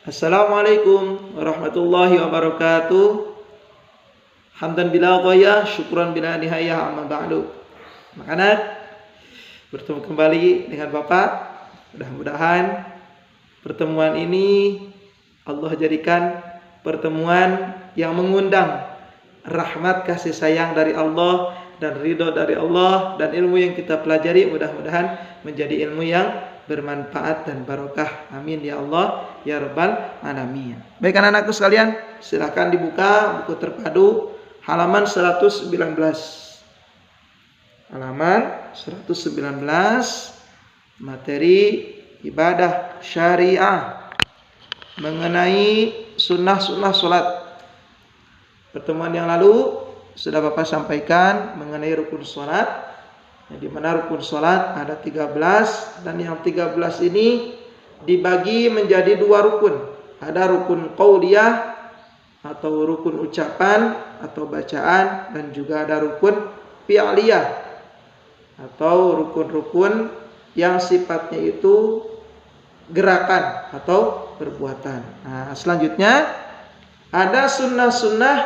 Assalamualaikum warahmatullahi wabarakatuh. Hamdan bila ghaya, syukran bila nihayah, amma ba'du. Anak-anak, bertemu kembali dengan Bapak. Mudah-mudahan pertemuan ini Allah jadikan pertemuan yang mengundang rahmat kasih sayang dari Allah dan ridho dari Allah, dan ilmu yang kita pelajari mudah-mudahan menjadi ilmu yang bermanfaat dan barokah. Amin ya Allah ya rabbal alamin. Baik anak-anakku sekalian, silahkan dibuka buku terpadu halaman 119. Halaman 119, materi ibadah syariah mengenai sunnah-sunnah sholat. Pertemuan yang lalu sudah Bapak sampaikan mengenai rukun sholat, di mana rukun sholat ada 13, dan yang 13 ini dibagi menjadi dua rukun. Ada rukun qauliyah atau rukun ucapan atau bacaan, dan juga ada rukun fi'liyah atau rukun-rukun yang sifatnya itu gerakan atau perbuatan. Nah, selanjutnya ada sunnah-sunnah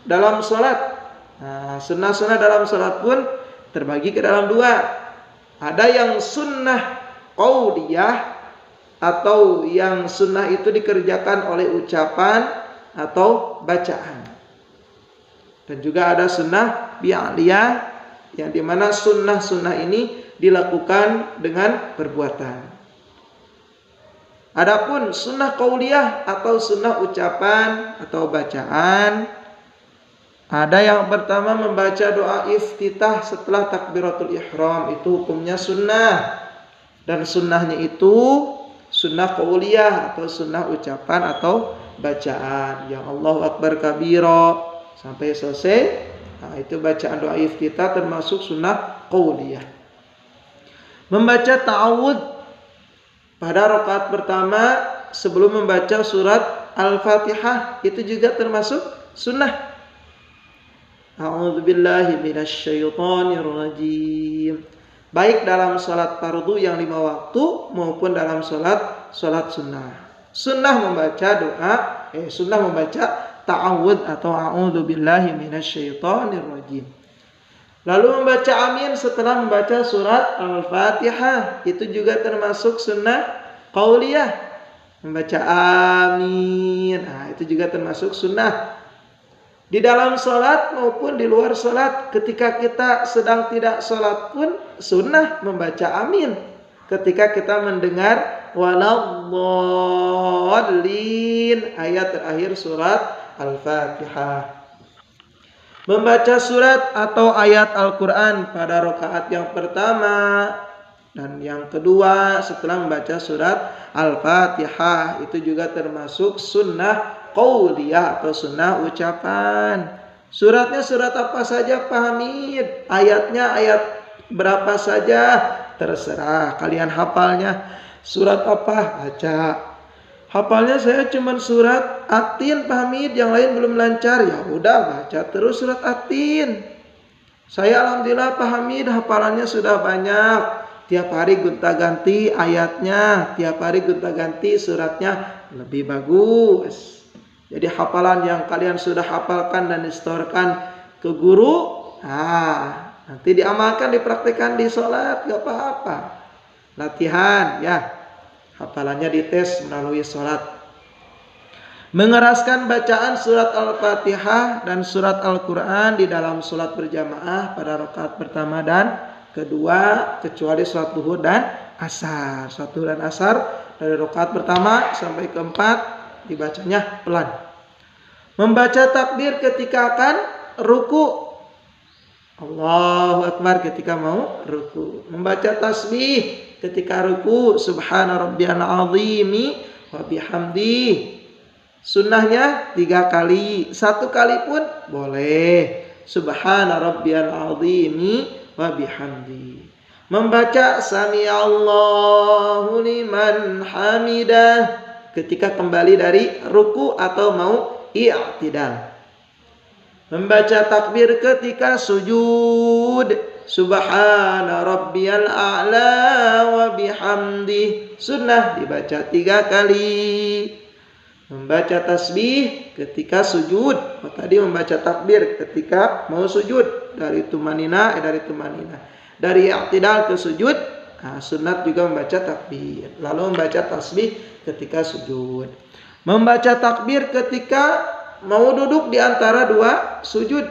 dalam sholat. Nah, sunnah-sunnah dalam sholat pun terbagi ke dalam dua. Ada yang sunnah qauliyah atau yang sunnah itu dikerjakan oleh ucapan atau bacaan. Dan juga ada sunnah fi'liyah yang dimana sunnah-sunnah ini dilakukan dengan perbuatan. Adapun sunnah qauliyah atau sunnah ucapan atau bacaan, ada yang pertama membaca doa iftitah setelah takbiratul ihram, itu hukumnya sunnah. Dan sunnahnya itu sunnah qauliyah atau sunnah ucapan atau bacaan, yang Allahu Akbar kabira sampai selesai. Nah, itu bacaan doa iftitah termasuk sunnah qauliyah. Membaca ta'awudz pada rakaat pertama sebelum membaca surat Al-Fatihah, itu juga termasuk sunnah. A'udzubillahi minasyaitonirrajim. Baik dalam salat fardu yang 5 waktu maupun dalam salat sunnah. Sunnah membaca ta'awudz atau a'udzubillahi minasyaitonirrajim. Lalu membaca amin setelah membaca surat Al-Fatihah, itu juga termasuk sunnah qauliyah. Membaca amin, nah, itu juga termasuk sunnah. Di dalam sholat maupun di luar sholat, ketika kita sedang tidak sholat pun sunnah membaca amin ketika kita mendengar waladhdallin, ayat terakhir surat Al-Fatihah. Membaca surat atau ayat Al-Quran pada rakaat yang pertama dan yang kedua setelah membaca surat Al-Fatihah, itu juga termasuk sunnah qauliyah atau sunnah ucapan. Suratnya surat apa saja Pak Hamid, ayatnya ayat berapa saja, terserah kalian hafalnya. Surat apa baca. Hafalnya saya cuma surat At-Tin Pak Hamid, yang lain belum lancar, ya udah baca terus surat At-Tin. Saya alhamdulillah Pak Hamid hafalannya sudah banyak, tiap hari gonta-ganti ayatnya, tiap hari gonta-ganti suratnya, lebih bagus. Jadi hafalan yang kalian sudah hafalkan dan distorkan ke guru, nanti diamalkan, dipraktikkan di sholat, gak apa-apa. Latihan ya, hafalannya dites melalui sholat. Mengeraskan bacaan surat Al-Fatihah dan surat Al-Quran di dalam sholat berjamaah pada rakaat pertama dan kedua, kecuali sholat duhur dan asar. Sholat duhur dan asar dari rakaat pertama sampai keempat dibacanya pelan. Membaca takbir ketika akan ruku, Allahu Akbar ketika mau ruku. Membaca tasbih ketika ruku, subhana rabbiyal azimi wa bihamdi. Sunnahnya 3 kali, 1 kali pun boleh, subhana rabbiyal azimi wa bihamdi. Membaca sami Allahu liman hamidah ketika kembali dari ruku atau mau i'tidal. Membaca takbir ketika sujud subhana rabbiyal a'la wa bihamdih. Sunnah dibaca 3 kali. Membaca tasbih ketika sujud. Tadi membaca takbir ketika mau sujud dari tumanina dari i'tidal ke sujud. Sunat juga membaca takbir. Lalu membaca tasbih ketika sujud. Membaca takbir ketika mau duduk di antara 2 sujud.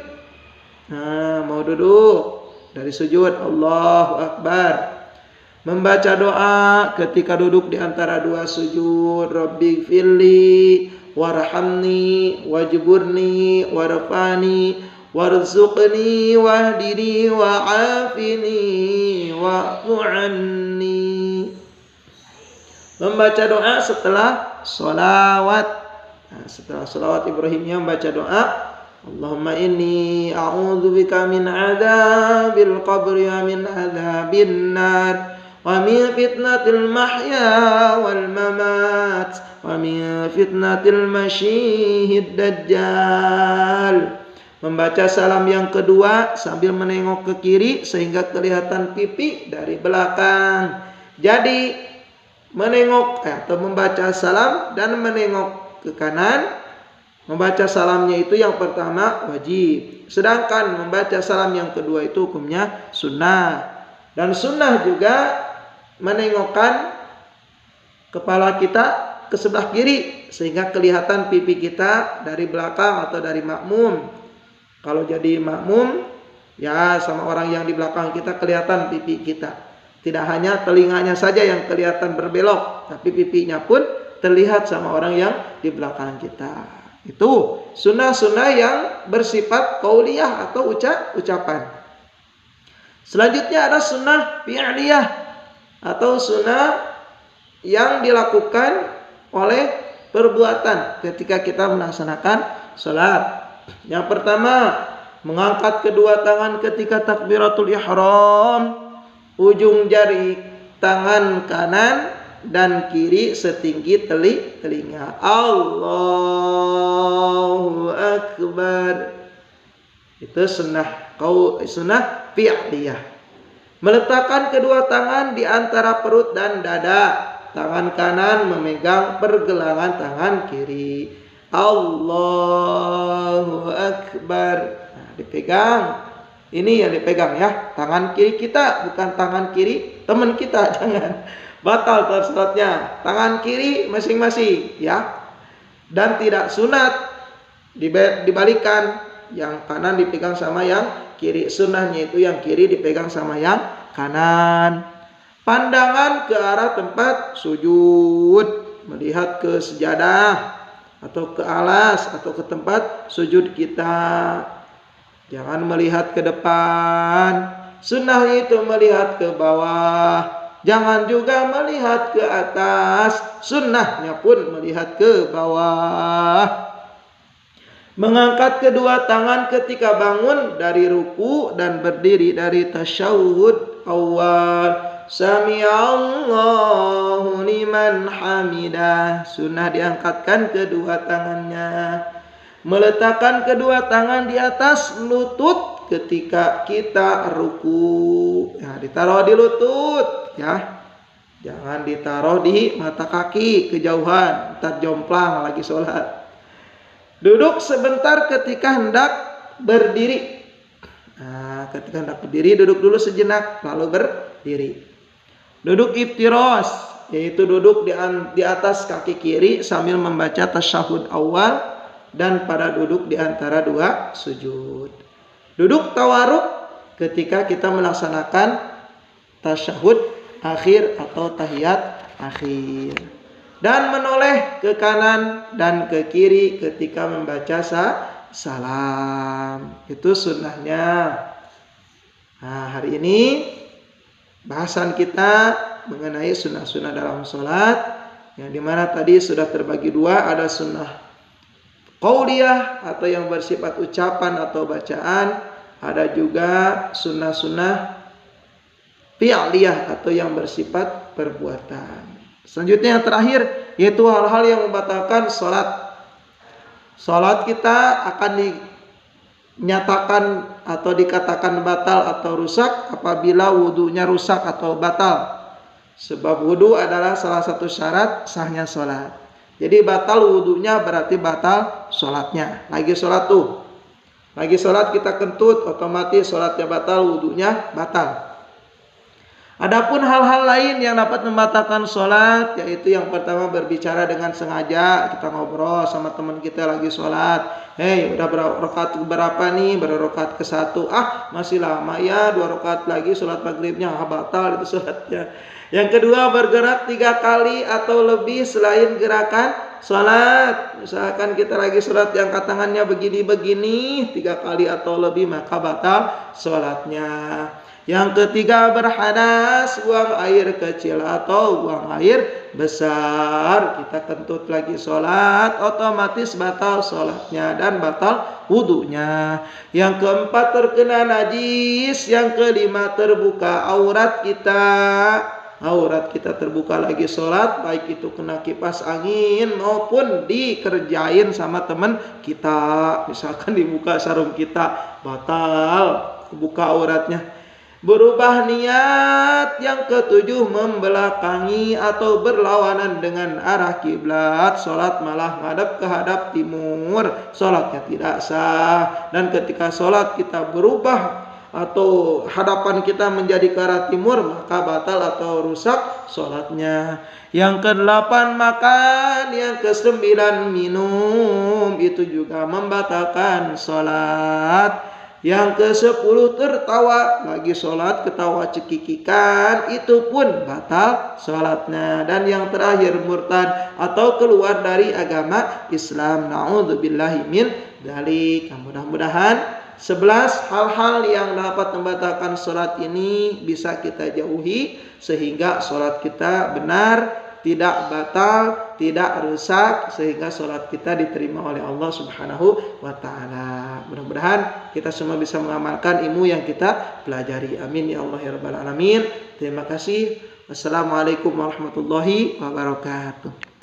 Mau duduk dari sujud, Allahu Akbar. Membaca doa ketika duduk di antara 2 sujud, Rabbighfirli warhamni wajburni warfani warzuqni wahdini wa'afini wa'fu anni. Membaca doa setelah sholawat. Setelah sholawat Ibrahimiyah membaca doa, Allahumma inni a'udzubika min adzabil qabri wa min adzabin nar wa min fitnatil mahya wal mamat wa min fitnatil masyihid dajjal. Membaca salam yang kedua sambil menengok ke kiri sehingga kelihatan pipi dari belakang. Jadi menengok atau membaca salam dan menengok ke kanan. Membaca salamnya itu yang pertama wajib. Sedangkan membaca salam yang kedua itu hukumnya sunnah. Dan sunnah juga menengokkan kepala kita ke sebelah kiri sehingga kelihatan pipi kita dari belakang atau dari makmum. Kalau jadi makmum, ya sama orang yang di belakang kita kelihatan pipi kita. Tidak hanya telinganya saja yang kelihatan berbelok, tapi pipinya pun terlihat sama orang yang di belakang kita. Itu sunnah-sunnah yang bersifat qauliyah atau ucapan. Selanjutnya ada sunnah fi'liyah atau sunnah yang dilakukan oleh perbuatan ketika kita melaksanakan salat. Yang pertama, mengangkat kedua tangan ketika takbiratul ihram. Ujung jari tangan kanan dan kiri setinggi telinga. Allahu Akbar. Itu sunnah fi'liyah. Meletakkan kedua tangan di antara perut dan dada. Tangan kanan memegang pergelangan tangan kiri. Allahu Akbar. Dipegang. Ini yang dipegang ya. Tangan kiri kita, bukan tangan kiri teman kita. Jangan. Batal salatnya. Tangan kiri masing-masing ya. Dan tidak sunat dibalikan, yang kanan dipegang sama yang kiri. Sunnahnya itu yang kiri dipegang sama yang kanan. Pandangan ke arah tempat sujud, melihat ke sejadah atau ke alas atau ke tempat sujud kita. Jangan melihat ke depan. Sunnahnya itu melihat ke bawah. Jangan juga melihat ke atas. Sunnahnya pun melihat ke bawah. Mengangkat kedua tangan ketika bangun dari ruku dan berdiri dari tasyahud awal. Sami'allahu liman hamidah. Sunnah diangkatkan kedua tangannya. Meletakkan kedua tangan di atas lutut ketika kita ruku. Ya, ditaruh di lutut ya. Jangan ditaruh di mata kaki kejauhan, ntar jomplang lagi sholat. Duduk sebentar ketika hendak berdiri. Nah, ketika hendak berdiri duduk dulu sejenak lalu berdiri. Duduk iftiros, yaitu duduk di atas kaki kiri sambil membaca tasyahud awal dan pada duduk di antara 2 sujud. Duduk tawaruk ketika kita melaksanakan tasyahud akhir atau tahiyat akhir. Dan menoleh ke kanan dan ke kiri ketika membaca salam. Itu sunnahnya. Nah, hari ini bahasan kita mengenai sunnah-sunnah dalam sholat, yang dimana tadi sudah terbagi 2. Ada sunnah qauliyah atau yang bersifat ucapan atau bacaan. Ada juga sunnah-sunnah fi'liyah atau yang bersifat perbuatan. Selanjutnya yang terakhir yaitu hal-hal yang membatalkan sholat. Sholat kita akan nyatakan atau dikatakan batal atau rusak apabila wudunya rusak atau batal. Sebab wudu adalah salah satu syarat sahnya sholat. Jadi batal wudunya berarti batal sholatnya. Lagi sholat tuh, lagi sholat kita kentut, otomatis sholatnya batal, wudunya batal. Adapun hal-hal lain yang dapat membatalkan sholat, yaitu yang pertama berbicara dengan sengaja, kita ngobrol sama teman kita lagi sholat. Hei, udah rakaat berapa nih? Baru rakaat ke-1. Masih lama ya, 2 rakaat lagi sholat maghribnya. Batal itu sholatnya. Yang kedua, bergerak 3 kali atau lebih selain gerakan sholat. Misalkan kita lagi sholat yang tangannya begini-begini 3 kali atau lebih, maka batal sholatnya. Yang ketiga, berhadas, buang air kecil atau buang air besar. Kita kentut lagi sholat, otomatis batal sholatnya dan batal wudunya. Yang keempat, terkena najis. Yang kelima, terbuka aurat kita. Aurat kita terbuka lagi sholat, baik itu kena kipas angin maupun dikerjain sama teman kita. Misalkan dibuka sarung kita, batal buka auratnya. Berubah niat. Yang ketujuh, membelakangi atau berlawanan dengan arah kiblat. Sholat malah ngadep ke hadap timur, sholatnya tidak sah. Dan ketika sholat kita berubah atau hadapan kita menjadi ke arah timur, maka batal atau rusak sholatnya. Yang ke-8, makan. Yang ke-9, minum. Itu juga membatalkan sholat. Yang ke-10, tertawa. Lagi sholat ketawa cekikikan, itu pun batal sholatnya. Dan yang terakhir, murtad atau keluar dari agama Islam. Na'udzubillahi min dzalik. Mudah-mudahan 11 hal-hal yang dapat membatalkan sholat ini bisa kita jauhi, sehingga sholat kita benar, tidak batal, tidak rusak, sehingga sholat kita diterima oleh Allah Subhanahu wa ta'ala. Mudah-mudahan kita semua bisa mengamalkan ilmu yang kita pelajari. Amin ya Allah ya rabbal alamin. Terima kasih. Wassalamualaikum warahmatullahi wabarakatuh.